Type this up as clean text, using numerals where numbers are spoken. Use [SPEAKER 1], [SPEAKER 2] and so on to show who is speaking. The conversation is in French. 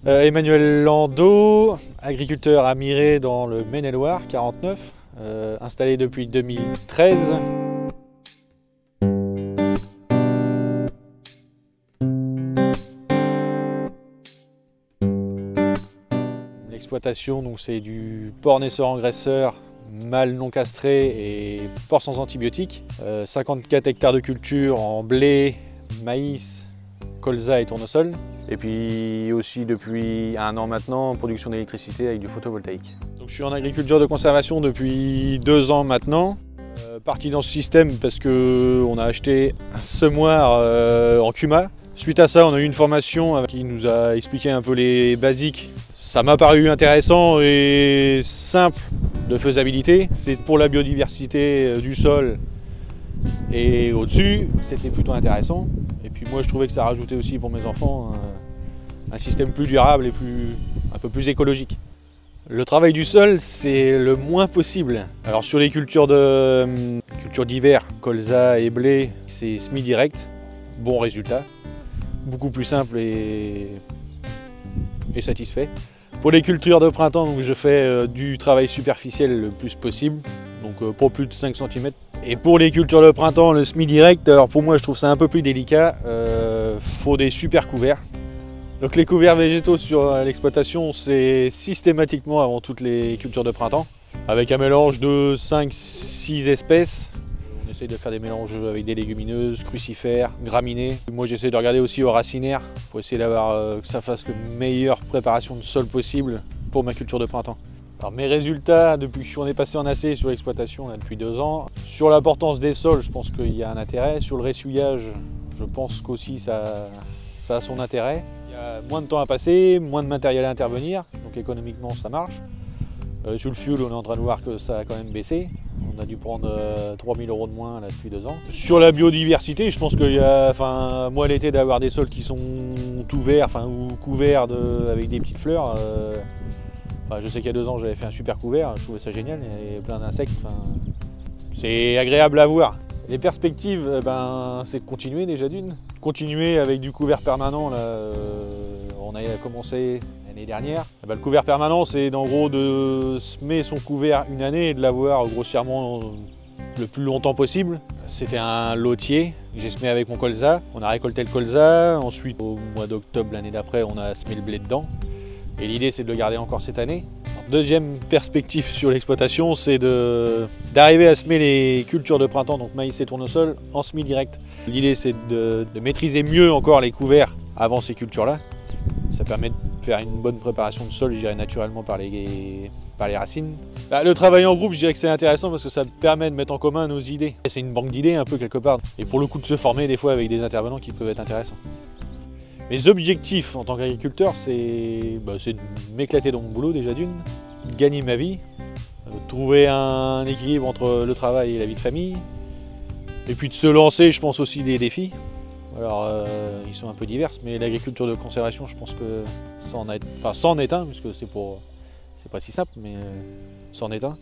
[SPEAKER 1] Emmanuel Landau, agriculteur à Miré dans le Maine-et-Loire, 49, installé depuis 2013. L'exploitation, donc c'est du porc naisseur engraisseur, mâle non castré et porc sans antibiotiques. 54 hectares de culture en blé, maïs, colza et tournesol. Et puis aussi depuis 1 an maintenant, production d'électricité avec du photovoltaïque. Donc je suis en agriculture de conservation depuis 2 ans maintenant. Parti dans ce système parce qu'on a acheté un semoir en CUMA. Suite à ça, on a eu une formation qui nous a expliqué un peu les basiques. Ça m'a paru intéressant et simple de faisabilité. C'est pour la biodiversité du sol et au-dessus, c'était plutôt intéressant. Et puis moi, je trouvais que ça rajoutait aussi pour mes enfants un système plus durable et un peu plus écologique. Le travail du sol, c'est le moins possible. Alors sur les cultures d'hiver, colza et blé, c'est semi-direct, bon résultat, beaucoup plus simple et satisfait. Pour les cultures de printemps, donc, je fais du travail superficiel le plus possible, donc pour plus de 5 cm. Et pour les cultures de printemps, le semi-direct, alors pour moi je trouve ça un peu plus délicat, faut des super couverts. Donc les couverts végétaux sur l'exploitation, c'est systématiquement avant toutes les cultures de printemps, avec un mélange de 5-6 espèces. On essaye de faire des mélanges avec des légumineuses, crucifères, graminées. Moi j'essaie de regarder aussi aux racinaires pour essayer d'avoir que ça fasse la meilleure préparation de sol possible pour ma culture de printemps. Alors mes résultats depuis que on est passé en AC sur l'exploitation depuis 2 ans, sur l'importance des sols, je pense qu'il y a un intérêt. Sur le ressuyage, je pense qu'aussi ça a son intérêt. Il y a moins de temps à passer, moins de matériel à intervenir, donc économiquement ça marche. Sur le fuel, on est en train de voir que ça a quand même baissé. On a dû prendre 3 000 € de moins là, depuis 2 ans. Sur la biodiversité, je pense qu'il y a, moi l'été d'avoir des sols qui sont tout verts, ou couverts avec des petites fleurs. Je sais qu'il y a 2 ans j'avais fait un super couvert, je trouvais ça génial, il y avait plein d'insectes. C'est agréable à voir. Les perspectives, c'est de continuer déjà d'une. Continuer avec du couvert permanent, là, on a commencé l'année dernière. Le couvert permanent, c'est en gros de semer son couvert une année et de l'avoir grossièrement le plus longtemps possible. C'était un lotier, j'ai semé avec mon colza. On a récolté le colza, ensuite au mois d'octobre l'année d'après, on a semé le blé dedans. Et l'idée, c'est de le garder encore cette année. Deuxième perspective sur l'exploitation, c'est d'arriver à semer les cultures de printemps, donc maïs et tournesol, en semi-direct. L'idée, c'est de maîtriser mieux encore les couverts avant ces cultures-là. Ça permet de faire une bonne préparation de sol, je dirais naturellement par les racines. Le travail en groupe, je dirais que c'est intéressant parce que ça permet de mettre en commun nos idées. C'est une banque d'idées un peu quelque part. Et pour le coup, de se former des fois avec des intervenants qui peuvent être intéressants. Mes objectifs en tant qu'agriculteur, c'est de m'éclater dans mon boulot déjà d'une, de gagner ma vie, trouver un équilibre entre le travail et la vie de famille, et puis de se lancer, je pense aussi des défis. Alors ils sont un peu divers, mais l'agriculture de conservation, je pense que c'en est un, puisque c'est pas si simple, mais c'en est un.